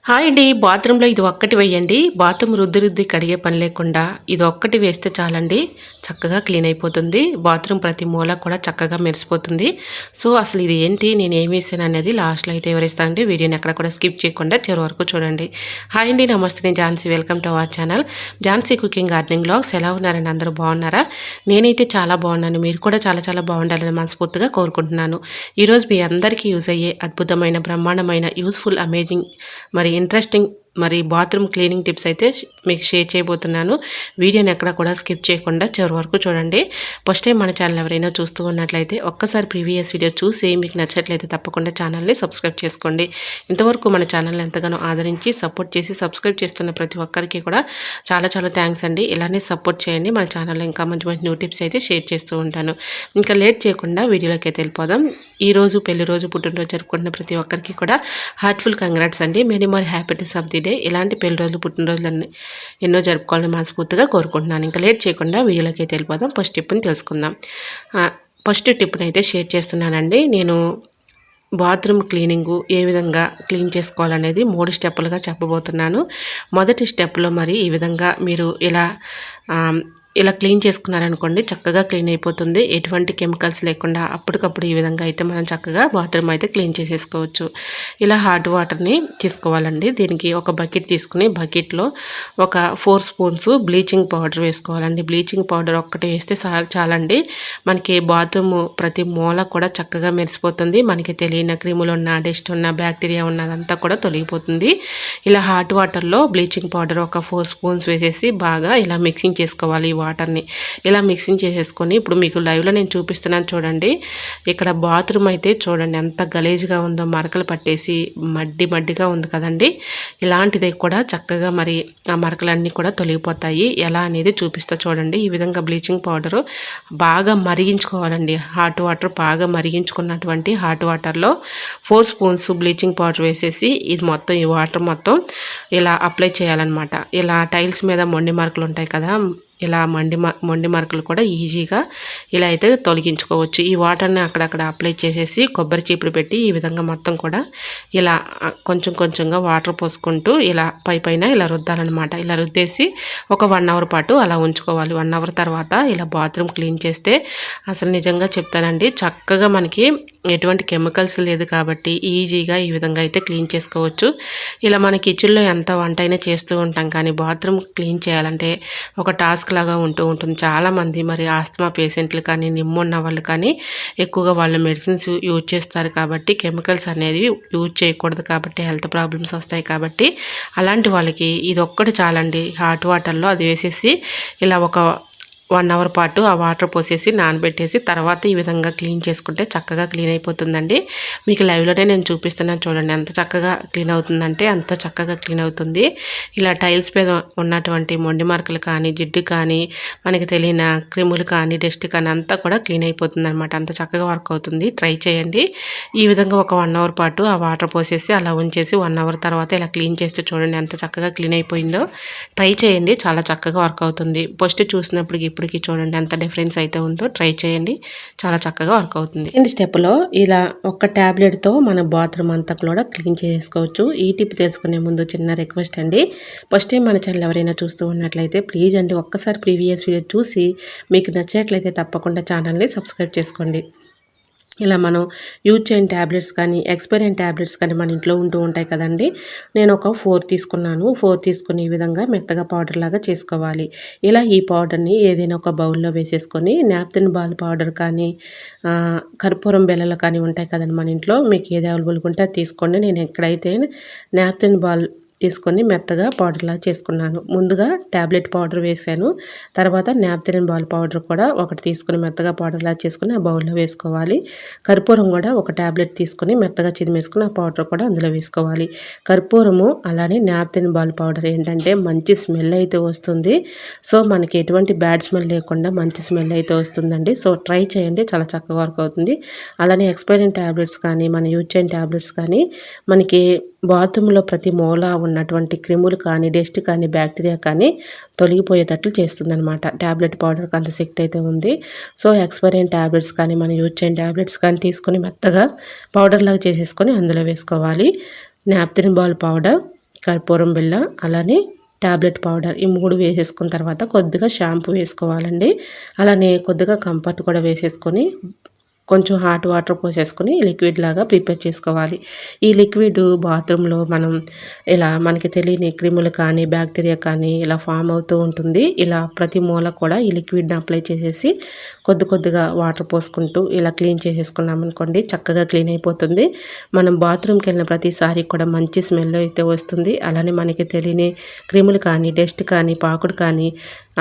Hi అండి. బాత్రూంలో ఇది ఒక్కటి వేయండి. బాత్రూమ్ రుద్ది రుద్ది కడిగే పని లేకుండా ఇది ఒక్కటి వేస్తే చాలండి. చక్కగా క్లీన్ అయిపోతుంది. బాత్రూమ్ ప్రతి మూల కూడా చక్కగా మెరిసిపోతుంది. సో, అసలు ఇది ఏంటి, నేను ఏం వేసాను అనేది లాస్ట్‌లో అయితే వివరిస్తానండి. వీడియోని ఎక్కడ కూడా స్కిప్ చేయకుండా చివరి వరకు చూడండి. హాయ్ అండి. నమస్తే. నేను Jhansi. Welcome to our channel Jhansi cooking gardening vlogs. ఎలా ఉన్నారండి? అందరూ బాగున్నారా? నేనైతే చాలా బాగున్నాను. మీరు కూడా చాలా చాలా బాగుండాలని మనస్ఫూర్తిగా కోరుకుంటున్నాను. ఈరోజు మీ అందరికీ యూజ్ అయ్యే అద్భుతమైన, బ్రహ్మాండమైన, యూస్‌ఫుల్, అమేజింగ్ మరి ఇంట్రెస్టింగ్ బాత్రూమ్ క్లీనింగ్ టిప్స్ అయితే మీకు షేర్ చేయబోతున్నాను. వీడియోని ఎక్కడ కూడా స్కిప్ చేయకుండా చివరి వరకు చూడండి. ఫస్ట్ టైం మన ఛానల్ ఎవరైనా చూస్తూ ఉన్నట్లయితే ఒక్కసారి ప్రీవియస్ వీడియో చూసి మీకు నచ్చట్లయితే తప్పకుండా ఛానల్ని సబ్స్క్రైబ్ చేసుకోండి. ఇంతవరకు మన ఛానల్ని ఎంతగానో ఆదరించి సపోర్ట్ చేసి సబ్స్క్రైబ్ చేస్తున్న ప్రతి ఒక్కరికి కూడా చాలా చాలా థ్యాంక్స్ అండి. ఇలానే సపోర్ట్ చేయండి. మన ఛానల్లో ఇంకా మంచి మంచి న్యూ టిప్స్ అయితే షేర్ చేస్తూ ఉంటాను. ఇంకా లేట్ చేయకుండా వీడియోలోకి అయితే వెళ్ళిపోదాం. ఈరోజు పెళ్లి రోజు, పుట్టినరోజు జరుపుకుంటున్న ప్రతి ఒక్కరికి కూడా హార్ట్ఫుల్ కంగ్రాట్స్ అండి. Many more happiness of the day. ఇలాంటి పెళ్లి రోజులు, పుట్టినరోజులన్నీ ఎన్నో జరుపుకోవాలని మనస్ఫూర్తిగా కోరుకుంటున్నాను. ఇంకా లేట్ చేయకుండా వీడియోలోకి అయితే వెళ్ళిపోదాం. ఫస్ట్ టిప్ని తెలుసుకుందాం. ఫస్ట్ టిప్ని అయితే షేర్ చేస్తున్నానండి. నేను బాత్రూమ్ క్లీనింగు ఏ విధంగా క్లీన్ చేసుకోవాలనేది 3 స్టెప్పులుగా చెప్పబోతున్నాను. మొదటి స్టెప్లో మరి ఈ విధంగా మీరు ఇలా క్లీన్ చేసుకున్నారనుకోండి, చక్కగా క్లీన్ అయిపోతుంది. ఎటువంటి కెమికల్స్ లేకుండా అప్పటికప్పుడు ఈ విధంగా అయితే మనం చక్కగా బాత్రూమ్ అయితే క్లీన్ చేసేసుకోవచ్చు. ఇలా హాట్ వాటర్ని తీసుకోవాలండి. దీనికి ఒక బకెట్ తీసుకుని బకెట్లో ఒక 4 స్పూన్స్ బ్లీచింగ్ పౌడర్ వేసుకోవాలండి. బ్లీచింగ్ పౌడర్ ఒక్కటి వేస్తే చాలండి. మనకి బాత్రూమ్ ప్రతి మూల కూడా చక్కగా మెరిసిపోతుంది. మనకి తెలియని క్రిములు ఉన్న, డస్ట్ ఉన్న, బ్యాక్టీరియా ఉన్నదంతా కూడా తొలగిపోతుంది. ఇలా హాట్ వాటర్లో బ్లీచింగ్ పౌడర్ ఒక 4 స్పూన్స్ వేసేసి బాగా ఇలా మిక్సింగ్ చేసుకోవాలి. వాటర్ని ఇలా మిక్సింగ్ చేసేసుకొని ఇప్పుడు మీకు లైవ్లో నేను చూపిస్తున్నాను చూడండి. ఇక్కడ బాత్రూమ్ అయితే చూడండి ఎంత గలీజ్గా ఉందో, మరకలు పట్టేసి మడ్డిగా ఉంది కదండి. ఇలాంటిది కూడా చక్కగా మరి ఆ మరకలన్నీ కూడా తొలగిపోతాయి. ఎలా అనేది చూపిస్తా చూడండి. ఈ విధంగా బ్లీచింగ్ పౌడరు బాగా మరిగించుకోవాలండి. హాట్ వాటర్ బాగా మరిగించుకున్నటువంటి హాట్ వాటర్లో 4 స్పూన్స్ బ్లీచింగ్ పౌడర్ వేసేసి ఇది మొత్తం, ఈ వాటర్ మొత్తం ఇలా అప్లై చేయాలన్నమాట. ఇలా టైల్స్ మీద మొండి మరకలు ఉంటాయి కదా, ఇలా మొండి మరకలు కూడా ఈజీగా ఇలా అయితే తొలగించుకోవచ్చు. ఈ వాటర్ని అక్కడక్కడ అప్లై చేసేసి కొబ్బరి చీపురు పెట్టి ఈ విధంగా మొత్తం కూడా ఇలా కొంచెం కొంచెంగా వాటర్ పోసుకుంటూ ఇలా పైన ఇలా రుద్దాలన్నమాట. ఇలా రుద్దేసి ఒక 1 అవర్ పాటు అలా ఉంచుకోవాలి. 1 అవర్ తర్వాత ఇలా బాత్రూమ్ క్లీన్ చేస్తే అసలు నిజంగా చెప్తానండి, చక్కగా మనకి ఎటువంటి కెమికల్స్ లేదు కాబట్టి ఈజీగా ఈ విధంగా అయితే క్లీన్ చేసుకోవచ్చు. ఇలా మన కిచెన్లో ఎంత వంట అయినా చేస్తూ ఉంటాం, కానీ బాత్రూమ్ క్లీన్ చేయాలంటే ఒక టాస్క్ లాగా ఉంటుంది. చాలామంది మరి ఆస్తమా పేషెంట్లు కానీ, నిమ్మున్న వాళ్ళు కానీ ఎక్కువగా వాళ్ళు మెడిసిన్స్ యూజ్ చేస్తారు కాబట్టి కెమికల్స్ అనేది యూజ్ చేయకూడదు కాబట్టి హెల్త్ ప్రాబ్లమ్స్ వస్తాయి కాబట్టి అలాంటి వాళ్ళకి ఇది ఒక్కటి చాలండి. హాట్ వాటర్లో అది వేసేసి ఇలా ఒక 1 అవర్ పాటు ఆ వాటర్ పోసేసి నానబెట్టేసి తర్వాత ఈ విధంగా క్లీన్ చేసుకుంటే చక్కగా క్లీన్ అయిపోతుందండి. మీకు లైవ్లోనే నేను చూపిస్తున్నాను చూడండి. ఎంత చక్కగా క్లీన్ అవుతుందంటే అంత చక్కగా క్లీన్ అవుతుంది. ఇలా టైల్స్ మీద ఉన్నటువంటి మొండి మార్కులు కానీ, జిడ్డు కానీ, మనకి తెలియని క్రిములు కానీ, డస్ట్ కానీ అంతా కూడా క్లీన్ అయిపోతుంది అనమాట. అంత చక్కగా వర్క్ అవుతుంది. ట్రై చేయండి. ఈ విధంగా ఒక 1 అవర్ పాటు ఆ వాటర్ పోసేసి అలా ఉంచేసి 1 అవర్ తర్వాత ఇలా క్లీన్ చేస్తే చూడండి ఎంత చక్కగా క్లీన్ అయిపోయిందో. ట్రై చేయండి. చాలా చక్కగా వర్క్ అవుతుంది. ఫస్ట్ చూసినప్పటికి ఇప్పటికి చూడండి ఎంత డిఫరెన్స్ అయితే ఉందో. ట్రై చేయండి. చాలా చక్కగా వర్క్ అవుతుంది. ఈ స్టెప్లో ఇలా ఒక ట్యాబ్లెట్తో మన బాత్రూమ్ అంతా కూడా క్లీన్ చేసుకోవచ్చు. ఈ టిప్ తెలుసుకునే ముందు చిన్న రిక్వెస్ట్ అండి. ఫస్ట్ టైం మన ఛానల్ ఎవరైనా చూస్తూ ఉన్నట్లయితే ప్లీజ్ అండి ఒక్కసారి ప్రీవియస్ వీడియో చూసి మీకు నచ్చినట్లయితే తప్పకుండా ఛానల్ని సబ్స్క్రైబ్ చేసుకోండి. ఇలా మనం యూజ్ చేయని ట్యాబ్లెట్స్ కానీ, ఎక్స్పైర్ అయిన ట్యాబ్లెట్స్ కానీ మన ఇంట్లో ఉంటూ ఉంటాయి కదండి. నేను ఒక 4 తీసుకున్నాను. 4 తీసుకుని ఈ విధంగా మెత్తగా పౌడర్ లాగా చేసుకోవాలి. ఇలా ఈ పౌడర్ని ఏదైనా ఒక బౌల్లో వేసేసుకొని నాప్థలిన్ బాల్ పౌడర్ కానీ, కర్పూరం బిళ్ళలు కానీ ఉంటాయి కదండి మన ఇంట్లో, మీకు ఏది అవైలబుల్గా ఉంటే అది తీసుకోండి. నేను ఎక్కడైతే నాప్థలిన్ బాల్ తీసుకొని మెత్తగా పౌడర్లా చేసుకున్నాను. ముందుగా ట్యాబ్లెట్ పౌడర్ వేసాను. తర్వాత నాప్థలిన్ బాల్ పౌడర్ కూడా ఒకటి తీసుకుని మెత్తగా పౌడర్లా చేసుకుని ఆ బౌల్లో వేసుకోవాలి. కర్పూరం కూడా ఒక ట్యాబ్లెట్ తీసుకొని మెత్తగా చిదిమేసుకుని ఆ పౌడర్ కూడా అందులో వేసుకోవాలి. కర్పూరము అలానే నాప్థలిన్ బాల్ పౌడర్ ఏంటంటే మంచి స్మెల్ అయితే వస్తుంది. సో మనకి ఎటువంటి బ్యాడ్ స్మెల్ లేకుండా మంచి స్మెల్ అయితే వస్తుందండి. సో ట్రై చేయండి. చాలా చక్కగా వర్క్ అవుతుంది. అలానే ఎక్స్పైర్ అయిన ట్యాబ్లెట్స్ కానీ, మన యూజ్ చేయని ట్యాబ్లెట్స్ కానీ మనకి బాత్రూంలో ప్రతి మూల ఉన్నటువంటి క్రిములు కానీ, డస్ట్ కానీ, బ్యాక్టీరియా కానీ తొలగిపోయేటట్లు చేస్తుందన్నమాట. ట్యాబ్లెట్ పౌడర్కి అంత శక్తి అయితే ఉంది. సో ఎక్స్పైర్ అయిన ట్యాబ్లెట్స్ కానీ, మనం యూజ్ చేయని ట్యాబ్లెట్స్ కానీ తీసుకొని మెత్తగా పౌడర్ లాగా చేసేసుకొని అందులో వేసుకోవాలి. నాప్థలిన్ బాల్ పౌడర్, కర్పూరం బిళ్ళ, అలానే టాబ్లెట్ పౌడర్ ఈ 3 వేసేసుకున్న తర్వాత కొద్దిగా షాంపూ వేసుకోవాలండి. అలానే కొద్దిగా కంఫర్ట్ కూడా వేసేసుకొని కొంచెం హాట్ వాటర్ పోసేసుకొని లిక్విడ్ లాగా ప్రిపేర్ చేసుకోవాలి. ఈ లిక్విడ్ బాత్రూంలో మనం ఇలా మనకి తెలియని క్రిములు కానీ బ్యాక్టీరియా కానీ ఇలా ఫామ్ అవుతూ ఉంటుంది. ఇలా ప్రతి మూల కూడా ఈ లిక్విడ్ని అప్లై చేసేసి కొద్దిగా వాటర్ పోసుకుంటూ ఇలా క్లీన్ చేసేసుకున్నాం అనుకోండి, చక్కగా క్లీన్ అయిపోతుంది. మనం బాత్రూమ్కి వెళ్ళిన ప్రతిసారి కూడా మంచి స్మెల్ అయితే వస్తుంది. అలానే మనకి తెలియని క్రిములు కానీ డస్ట్ కానీ పాకుడు కానీ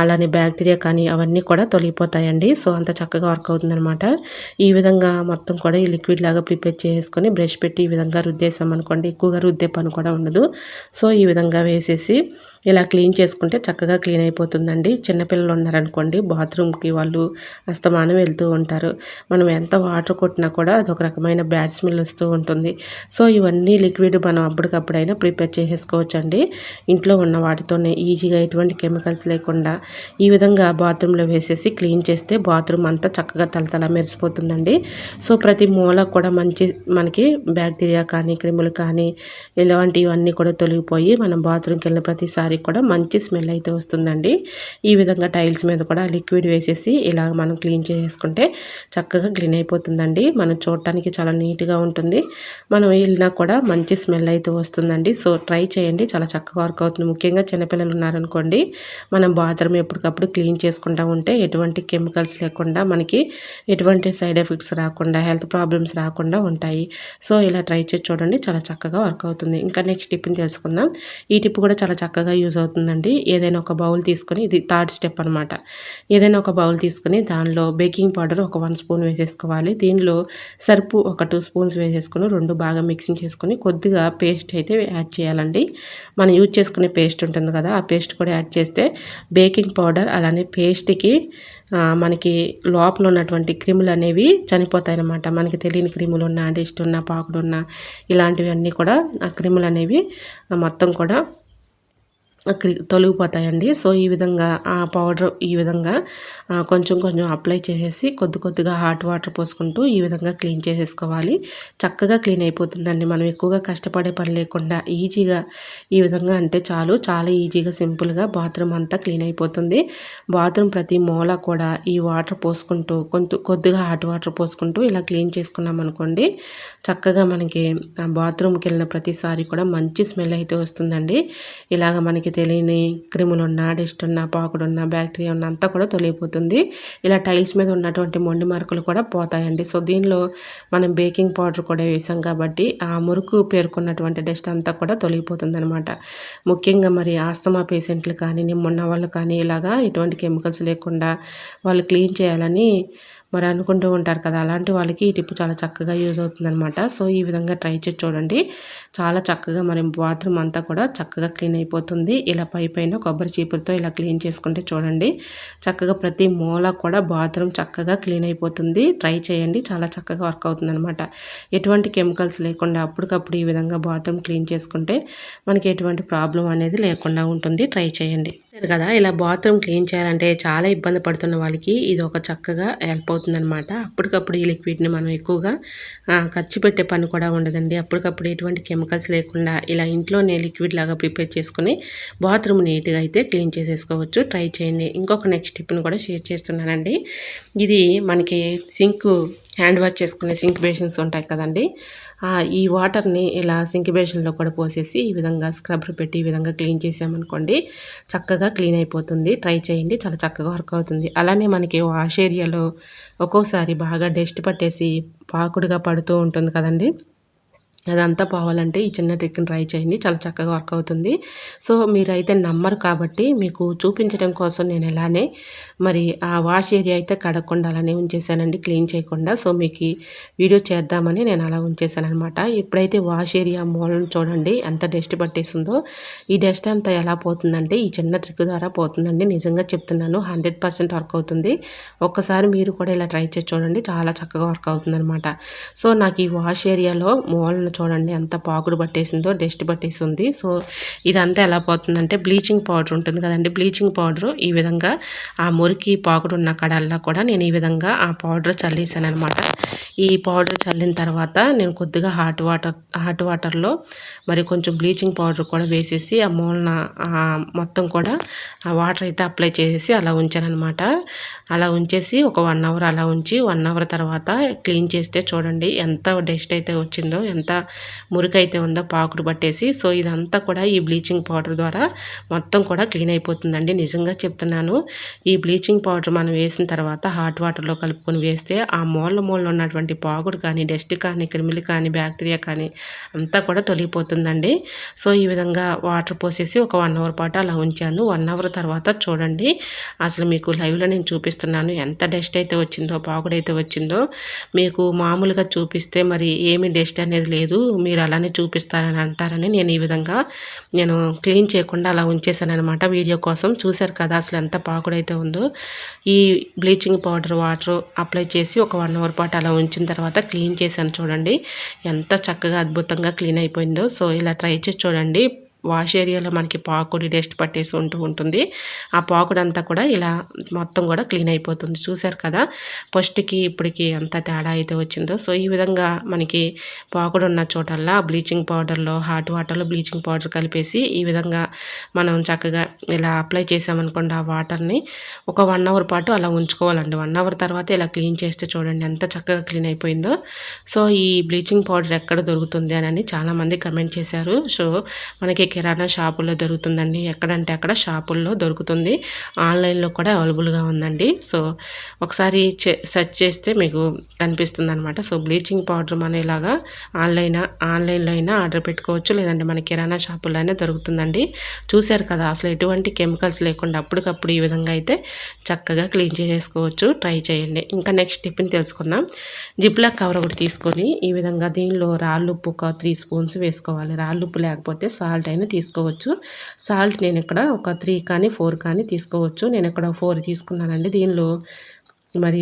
అలానే బ్యాక్టీరియా కానీ అవన్నీ కూడా తొలగిపోతాయండి. సో అంత చక్కగా వర్క్ అవుతుందనమాట. ఈ విధంగా మొత్తం కూడా ఈ లిక్విడ్ లాగా ప్రిపేర్ చేసుకొని బ్రష్ పెట్టి ఈ విధంగా రుద్దేసాం అనుకోండి, ఎక్కువగా రుద్దే పని కూడా ఉండదు. సో ఈ విధంగా వేసేసి ఇలా క్లీన్ చేసుకుంటే చక్కగా క్లీన్ అయిపోతుందండి. చిన్నపిల్లలు ఉన్నారనుకోండి, బాత్రూమ్కి వాళ్ళు అస్తమానం వెళ్తూ ఉంటారు. మనం ఎంత వాటర్ కొట్టినా కూడా అదొక రకమైన బ్యాడ్ స్మెల్ వస్తూ ఉంటుంది. సో ఇవన్నీ లిక్విడ్ మనం అప్పటికప్పుడైనా ప్రిపేర్ చేసేసుకోవచ్చండి. ఇంట్లో ఉన్న వాటితోనే ఈజీగా ఎటువంటి కెమికల్స్ లేకుండా ఈ విధంగా బాత్రూంలో వేసేసి క్లీన్ చేస్తే బాత్రూమ్ అంతా చక్కగా తలతల మెరిసిపోతుందండి. సో ప్రతి మూల కూడా మనకి బ్యాక్టీరియా కానీ క్రిములు కానీ ఇలాంటివన్నీ కూడా తొలగిపోయి మనం బాత్రూమ్కి వెళ్ళిన ప్రతిసారి కూడా మంచి స్మెల్ అయితే వస్తుందండి. ఈ విధంగా టైల్స్ మీద కూడా లిక్విడ్ వేసేసి ఇలా మనం క్లీన్ చేసుకుంటే చక్కగా క్లీన్ అయిపోతుందండి. మనం చూడటానికి చాలా నీట్గా ఉంటుంది. మనం వెళ్ళినా కూడా మంచి స్మెల్ అయితే వస్తుందండి. సో ట్రై చేయండి, చాలా చక్కగా వర్క్ అవుతుంది. ముఖ్యంగా చిన్నపిల్లలు ఉన్నారనుకోండి, మనం బాత్రూమ్ ఎప్పటికప్పుడు క్లీన్ చేసుకుంటూ ఉంటే ఎటువంటి కెమికల్స్ లేకుండా మనకి ఎటువంటి సైడ్ ఎఫెక్ట్స్ రాకుండా హెల్త్ ప్రాబ్లమ్స్ రాకుండా ఉంటాయి. సో ఇలా ట్రై చేసి చూడండి, చాలా చక్కగా వర్క్ అవుతుంది. ఇంకా నెక్స్ట్ టిప్ని తెలుసుకుందాం. ఈ టిప్ కూడా చాలా చక్కగా యూజ్ అవుతుందండి. ఏదైనా ఒక బౌల్ తీసుకొని, ఇది థర్డ్ స్టెప్ అనమాట. ఏదైనా ఒక బౌల్ తీసుకొని దానిలో బేకింగ్ పౌడర్ ఒక 1 స్పూన్ వేసేసుకోవాలి. దీనిలో సర్పు ఒక 2 స్పూన్స్ వేసేసుకొని 2 బాగా మిక్సింగ్ చేసుకొని కొద్దిగా పేస్ట్ అయితే యాడ్ చేయాలండి. మనం యూజ్ చేసుకునే పేస్ట్ ఉంటుంది కదా, ఆ పేస్ట్ కూడా యాడ్ చేస్తే బేకింగ్ పౌడర్ అలానే పేస్ట్కి మనకి లోపల ఉన్నటువంటి క్రిములు అనేవి చనిపోతాయి అన్నమాట. మనకి తెలియని క్రిములు ఉన్నా డస్ట్ ఉన్నా పాకుడు ఉన్నా ఇలాంటివన్నీ కూడా ఆ క్రిములు అనేవి మొత్తం కూడా తొలగిపోతాయండి. సో ఈ విధంగా ఆ పౌడర్ ఈ విధంగా కొంచెం అప్లై చేసేసి కొద్దిగా హాట్ వాటర్ పోసుకుంటూ ఈ విధంగా క్లీన్ చేసేసుకోవాలి. చక్కగా క్లీన్ అయిపోతుందండి. మనం ఎక్కువగా కష్టపడే పని లేకుండా ఈజీగా ఈ విధంగా అంటే చాలు, చాలా ఈజీగా సింపుల్గా బాత్రూమ్ అంతా క్లీన్ అయిపోతుంది. బాత్రూమ్ ప్రతి మూల కూడా ఈ వాటర్ పోసుకుంటూ కొద్దిగా హాట్ వాటర్ పోసుకుంటూ ఇలా క్లీన్ చేసుకున్నాం అనుకోండి, చక్కగా మనకి బాత్రూమ్కి వెళ్ళిన ప్రతిసారి కూడా మంచి స్మెల్ అయితే వస్తుందండి. ఇలాగ మనకి తెలియని క్రిములున్నా డస్ట్ ఉన్నా పాకుడున్నా బ్యాక్టీరియా ఉన్న అంతా కూడా తొలగిపోతుంది. ఇలా టైల్స్ మీద ఉన్నటువంటి మొండి మార్కులు కూడా పోతాయండి. సో దీనిలో మనం బేకింగ్ పౌడర్ కూడా వేసాం కాబట్టి ఆ మురుకు పేరుకున్నటువంటి డస్ట్ అంతా కూడా తొలగిపోతుంది అనమాట. ముఖ్యంగా మరి ఆస్తమా పేషెంట్లు కానీ నిమ్మున్న వాళ్ళు కానీ ఇలాగా ఎటువంటి కెమికల్స్ లేకుండా వాళ్ళు క్లీన్ చేయాలని మరి అనుకుంటూ ఉంటారు కదా, అలాంటి వాళ్ళకి ఈ టిప్ చాలా చక్కగా యూజ్ అవుతుందన్నమాట. సో ఈ విధంగా ట్రై చేసి చూడండి, చాలా చక్కగా మరి బాత్రూమ్ అంతా కూడా చక్కగా క్లీన్ అయిపోతుంది. ఇలా పైన కొబ్బరి చీపులతో ఇలా క్లీన్ చేసుకుంటే చూడండి, చక్కగా ప్రతి మూల కూడా బాత్రూమ్ చక్కగా క్లీన్ అయిపోతుంది. ట్రై చేయండి, చాలా చక్కగా వర్క్ అవుతుందన్నమాట. ఎటువంటి కెమికల్స్ లేకుండా అప్పటికప్పుడు ఈ విధంగా బాత్రూమ్ క్లీన్ చేసుకుంటే మనకి ఎటువంటి ప్రాబ్లం అనేది లేకుండా ఉంటుంది. ట్రై చేయండి కదా. ఇలా బాత్రూమ్ క్లీన్ చేయాలంటే చాలా ఇబ్బంది పడుతున్న వాళ్ళకి ఇది ఒక చక్కగా హెల్ప్ అవుతుందన్నమాట. అప్పటికప్పుడు ఈ లిక్విడ్ని మనం ఎక్కువగా ఖర్చు పెట్టే పని కూడా ఉండదండి. అప్పటికప్పుడు ఎటువంటి కెమికల్స్ లేకుండా ఇలా ఇంట్లోనే లిక్విడ్ లాగా ప్రిపేర్ చేసుకుని బాత్రూమ్ నీట్గా అయితే క్లీన్ చేసేసుకోవచ్చు. ట్రై చేయండి. ఇంకొక నెక్స్ట్ టిప్ని కూడా షేర్ చేస్తున్నానండి. ఇది మనకి హ్యాండ్ వాష్ చేసుకునే సింక్ బేసిన్స్ ఉంటాయి కదండి, ఈ వాటర్ని ఇలా సింక్ బేసిన్లో కూడా పోసేసి ఈ విధంగా స్క్రబ్బర్ పెట్టి ఈ విధంగా క్లీన్ చేసామనుకోండి, చక్కగా క్లీన్ అయిపోతుంది. ట్రై చేయండి, చాలా చక్కగా వర్క్ అవుతుంది. అలానే మనకి వాష్ ఏరియాలో ఒక్కోసారి బాగా డస్ట్ పట్టేసి పాకుడుగా పడుతూ ఉంటుంది కదండి, అదంతా పోవాలంటే ఈ చిన్న ట్రిక్ని ట్రై చేయండి, చాలా చక్కగా వర్క్ అవుతుంది. సో మీరైతే నమ్మరు కాబట్టి మీకు చూపించడం కోసం నేను ఇలానే మరి ఆ వాష్ ఏరియా అయితే కడగకుండా అలానే ఉంచేసానండి, క్లీన్ చేయకుండా. సో మీకు వీడియో చేద్దామని నేను అలా ఉంచేసాను అనమాట. ఇప్పుడైతే వాష్ ఏరియా మూలను చూడండి ఎంత డస్ట్ పట్టేసిందో. ఈ డస్ట్ అంతా ఎలా పోతుందంటే ఈ చిన్న ట్రిక్ ద్వారా పోతుందండి. నిజంగా చెప్తున్నాను, 100% వర్క్ అవుతుంది. ఒక్కసారి మీరు కూడా ఇలా ట్రై చేసి చూడండి, చాలా చక్కగా వర్క్ అవుతుంది అనమాట. సో నాకు ఈ వాష్ ఏరియాలో మూలను చూడండి ఎంత పాకుడు పట్టేసిందో, డస్ట్ పట్టేసి ఉంది. సో ఇదంతా ఎలా పోతుందంటే బ్లీచింగ్ పౌడర్ ఉంటుంది కదండి, బ్లీచింగ్ పౌడరు ఈ విధంగా ఆ మురికి పాకుడు ఉన్న కడల్లా కూడా నేను ఈ విధంగా ఆ పౌడర్ చల్లేసాను అనమాట. ఈ పౌడర్ చల్లిన తర్వాత నేను కొద్దిగా హాట్ వాటర్లో మరి కొంచెం బ్లీచింగ్ పౌడర్ కూడా వేసేసి ఆ మూలన మొత్తం కూడా ఆ వాటర్ అయితే అప్లై చేసేసి అలా ఉంచాను అనమాట. అలా ఉంచేసి ఒక 1 అవర్ అలా ఉంచి 1 అవర్ తర్వాత క్లీన్ చేస్తే చూడండి ఎంత డస్ట్ అయితే వచ్చిందో, ఎంత మురికి అయితే ఉందో పాకుడు పట్టేసి. సో ఇదంతా కూడా ఈ బ్లీచింగ్ పౌడర్ ద్వారా మొత్తం కూడా క్లీన్ అయిపోతుందండి. నిజంగా చెప్తున్నాను, ఈ బ్లీచింగ్ పౌడర్ మనం వేసిన తర్వాత హాట్ వాటర్లో కలుపుకొని వేస్తే ఆ మూల ఉన్నటువంటి పాకుడు కానీ, డస్ట్ కానీ, క్రిములు కానీ, బ్యాక్టీరియా కానీ అంతా కూడా తొలగిపోతుందండి. సో ఈ విధంగా వాటర్ పోసేసి ఒక 1 అవర్ పాటు అలా ఉంచాను. 1 అవర్ తర్వాత చూడండి అసలు మీకు లైవ్లో నేను చూపిస్తున్నాను ఎంత డస్ట్ అయితే వచ్చిందో, పాకుడైతే వచ్చిందో. మీకు మామూలుగా చూపిస్తే మరి ఏమి డస్ట్ అనేది లేదు, మీరు అలానే చూపిస్తారని అంటారని నేను ఈ విధంగా క్లీన్ చేయకుండా అలా ఉంచేసాను అనమాట వీడియో కోసం. చూశారు కదా అసలు ఎంత పాకుడైతే ఉందో. ఈ బ్లీచింగ్ పౌడర్ వాటర్ అప్లై చేసి ఒక 1 అవర్ పాటు అలా ఉంచిన తర్వాత క్లీన్ చేశాను. చూడండి ఎంత చక్కగా అద్భుతంగా క్లీన్ అయిపోయిందో. సో ఇలా ట్రై చేసి చూడండి. వాష్ ఏరియాలో మనకి పాకుడి డస్ట్ పట్టేసి ఉంటుంది. ఆ పాకుడు అంతా కూడా ఇలా మొత్తం కూడా క్లీన్ అయిపోతుంది. చూశారు కదా ఫస్ట్కి ఇప్పటికి ఎంత తేడా అయితే వచ్చిందో. సో ఈ విధంగా మనకి పాకుడు ఉన్న చోటల్లా బ్లీచింగ్ పౌడర్లో హాట్ వాటర్లో బ్లీచింగ్ పౌడర్ కలిపేసి ఈ విధంగా మనం చక్కగా ఇలా అప్లై చేసామనుకోండి ఆ వాటర్ని ఒక 1 అవర్ పాటు అలా ఉంచుకోవాలండి. 1 అవర్ తర్వాత ఇలా క్లీన్ చేస్తే చూడండి ఎంత చక్కగా క్లీన్ అయిపోయిందో. సో ఈ బ్లీచింగ్ పౌడర్ ఎక్కడ దొరుకుతుంది అని చాలామంది కమెంట్ చేశారు. సో మనకి కిరాణా షాపుల్లో దొరుకుతుందండి, ఎక్కడంటే అక్కడ షాపుల్లో దొరుకుతుంది, ఆన్లైన్లో కూడా అవైలబుల్గా ఉందండి. సో ఒకసారి సెర్చ్ చేస్తే మీకు కనిపిస్తుంది అనమాట. సో బ్లీచింగ్ పౌడర్ మనం ఇలాగా ఆన్లైన్లో అయినా ఆర్డర్ పెట్టుకోవచ్చు, లేదంటే మన కిరాణా షాపుల్లో అయినా దొరుకుతుందండి. చూశారు కదా అసలు ఎటువంటి కెమికల్స్ లేకుండా అప్పటికప్పుడు ఈ విధంగా అయితే చక్కగా క్లీన్ చేసేసుకోవచ్చు. ట్రై చేయండి. ఇంకా నెక్స్ట్ టిప్ని తెలుసుకుందాం. జిప్లాక్ కవర్ ఒకటి తీసుకొని ఈ విధంగా దీనిలో రాళ్ళుప్పు ఒక 3 స్పూన్స్ వేసుకోవాలి. రాళ్ళుప్పు లేకపోతే సాల్ట్ అయినా తీసుకోవచ్చు. సాల్ట్ నేను ఇక్కడ ఒక 3 కానీ 4 కానీ తీసుకోవచ్చు. నేను ఇక్కడ 4 తీసుకున్నానండి. దీనిలో మరి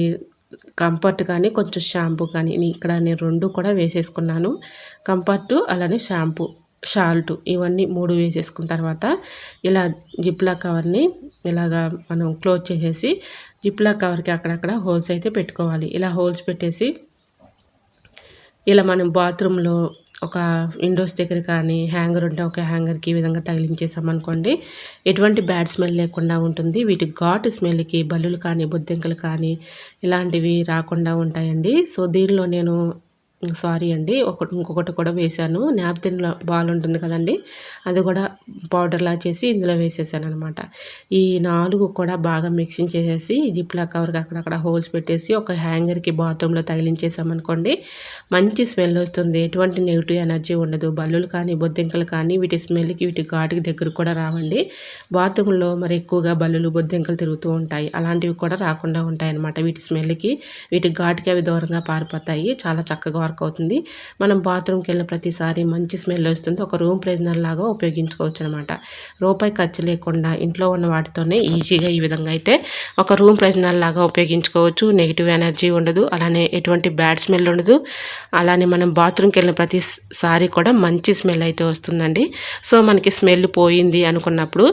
కంఫర్ట్ కానీ కొంచెం షాంపూ కానీ ఇక్కడ నేను 2 కూడా వేసేసుకున్నాను. కంఫర్ట్ అలానే సాల్ట్ ఇవన్నీ 3 వేసేసుకున్న తర్వాత ఇలా జిప్లా కవర్ని ఇలాగా మనం క్లోజ్ చేసేసి జిప్లా కవర్కి అక్కడక్కడ హోల్స్ అయితే పెట్టుకోవాలి. ఇలా హోల్స్ పెట్టేసి ఇలా మనం బాత్రూంలో ఒక విండోస్ దగ్గర కానీ హ్యాంగర్ ఉంటే ఒక హ్యాంగర్కి ఈ విధంగా తగిలించేసామనుకోండి ఎటువంటి బ్యాడ్ స్మెల్ లేకుండా ఉంటుంది. వీటి ఘాటు స్మెల్కి బల్లులు కానీ, బొద్దింకలు కానీ ఇలాంటివి రాకుండా ఉంటాయండి. సో దీనిలో నేను సారీ అండి ఇంకొకటి కూడా వేసాను. నాప్కిన్ బాల్ ఉంటుంది కదండి, అది కూడా పౌడర్లా చేసి ఇందులో వేసేసాను అనమాట. ఈ 4 కూడా బాగా మిక్సింగ్ చేసేసి జిప్లా కవర్కి అక్కడక్కడ హోల్స్ పెట్టేసి ఒక హ్యాంగర్కి బాత్రూంలో తగిలించేసామనుకోండి మంచి స్మెల్ వస్తుంది. ఎటువంటి నెగిటివ్ ఎనర్జీ ఉండదు. బల్లులు కానీ, బొద్దింకలు కానీ వీటి స్మెల్కి వీటి ఘాటుకి దగ్గర కూడా రావండి. బాత్రూంలో మరి ఎక్కువగా బల్లులు, బొద్దింకలు తిరుగుతూ ఉంటాయి, అలాంటివి కూడా రాకుండా ఉంటాయి అన్నమాట. వీటి స్మెల్కి వీటి ఘాటుకి అవి దూరంగా పారిపోతాయి. చాలా చక్కగా వర్క్ అవుతుంది. మనం బాత్రూమ్కి వెళ్ళిన ప్రతిసారి మంచి స్మెల్ వస్తుంది. ఒక రూమ్ ఫ్రెషనర్ లాగా ఉపయోగించుకోవచ్చు అనమాట. రూపాయి ఖర్చు లేకుండా ఇంట్లో ఉన్న వాటితోనే ఈజీగా ఈ విధంగా అయితే ఒక రూమ్ ఫ్రెషనర్ లాగా ఉపయోగించుకోవచ్చు. నెగిటివ్ ఎనర్జీ ఉండదు, అలానే ఎటువంటి బ్యాడ్ స్మెల్ ఉండదు. అలానే మనం బాత్రూమ్కి వెళ్ళిన ప్రతిసారి కూడా మంచి స్మెల్ అయితే వస్తుందండి. సో మనకి స్మెల్ పోయింది అనుకున్నప్పుడు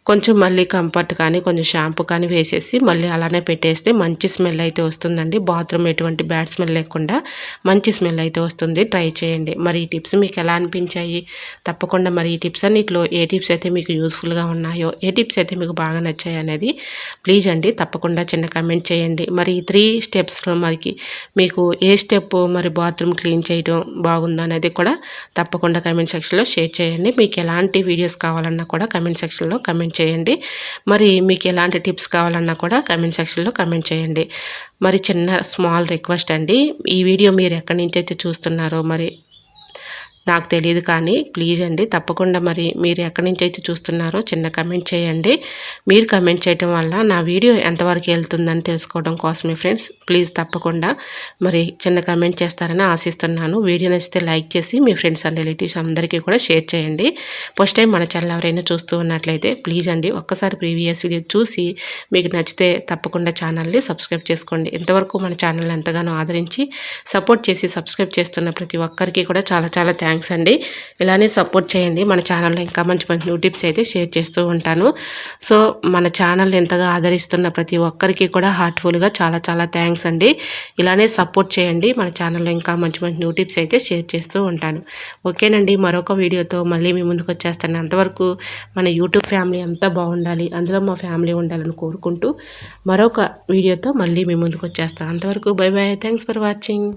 కొంచెం మళ్ళీ కంఫర్ట్ కానీ కొంచెం షాంపూ కానీ వేసేసి మళ్ళీ అలానే పెట్టేస్తే మంచి స్మెల్ అయితే వస్తుందండి. బాత్రూమ్ ఎటువంటి బ్యాడ్ స్మెల్ లేకుండా మంచి స్మెల్ అయితే వస్తుంది. ట్రై చేయండి. మరి ఈ టిప్స్ మీకు ఎలా అనిపించాయి? తప్పకుండా మరి ఈ టిప్స్ అన్నిట్లో ఏ టిప్స్ అయితే మీకు యూస్ఫుల్గా ఉన్నాయో, ఏ టిప్స్ అయితే మీకు బాగా నచ్చాయి అనేది ప్లీజ్ అండి తప్పకుండా చిన్న కమెంట్ చేయండి. మరి ఈ 3 స్టెప్స్లో మరికి మీకు ఏ స్టెప్ మరి బాత్రూమ్ క్లీన్ చేయడం బాగుందా అనేది కూడా తప్పకుండా కమెంట్ సెక్షన్లో షేర్ చేయండి. మీకు ఎలాంటి వీడియోస్ కావాలన్నా కూడా కమెంట్ సెక్షన్లో కమెంట్ చేయండి. మరి మీకు ఎలాంటి టిప్స్ కావాలన్నా కూడా కమెంట్ సెక్షన్లో కమెంట్ చేయండి. మరి చిన్న స్మాల్ రిక్వెస్ట్ అండి, ఈ వీడియో మీరు ఎక్కడి నుంచి అయితే చూస్తున్నారో మరి నాకు తెలియదు. కానీ ప్లీజ్ అండి తప్పకుండా మరి మీరు ఎక్కడి నుంచి అయితే చూస్తున్నారో చిన్న కమెంట్ చేయండి. మీరు కమెంట్ చేయటం వల్ల నా వీడియో ఎంతవరకు వెళ్తుందని తెలుసుకోవడం కోసమే ఫ్రెండ్స్. ప్లీజ్ తప్పకుండా మరి చిన్న కమెంట్ చేస్తారని ఆశిస్తున్నాను. వీడియో నచ్చితే లైక్ చేసి మీ ఫ్రెండ్స్ అండ్ రిలేటివ్స్ అందరికీ కూడా షేర్ చేయండి. ఫస్ట్ టైం మన ఛానల్ ఎవరైనా చూస్తూ ఉన్నట్లయితే ప్లీజ్ అండి ఒక్కసారి ప్రీవియస్ వీడియో చూసి మీకు నచ్చితే తప్పకుండా ఛానల్ని సబ్స్క్రైబ్ చేసుకోండి. ఇంతవరకు మన ఛానల్ ఎంతగానో ఆదరించి సపోర్ట్ చేసి సబ్స్క్రైబ్ చేస్తున్న ప్రతి ఒక్కరికి కూడా చాలా చాలా థ్యాంక్స్ అండి. ఇలానే సపోర్ట్ చేయండి. మన ఛానల్లో ఇంకా మంచి మంచి న్యూ టిప్స్ అయితే షేర్ చేస్తూ ఉంటాను. సో మన ఛానల్ ఎంతగా ఆదరిస్తున్న ప్రతి ఒక్కరికి కూడా హార్ట్ఫుల్గా చాలా చాలా థ్యాంక్స్ అండి. ఇలానే సపోర్ట్ చేయండి. మన ఛానల్లో ఇంకా మంచి మంచి న్యూ టిప్స్ అయితే షేర్ చేస్తూ ఉంటాను. ఓకేనండి, మరొక వీడియోతో మళ్ళీ మీ ముందుకు వచ్చేస్తాను. అంతవరకు మన యూట్యూబ్ ఫ్యామిలీ అంతా బాగుండాలి, అందులో మా ఫ్యామిలీ ఉండాలని కోరుకుంటూ మరొక వీడియోతో మళ్ళీ మీ ముందుకు వచ్చేస్తాను. అంతవరకు by by, thanks for watching.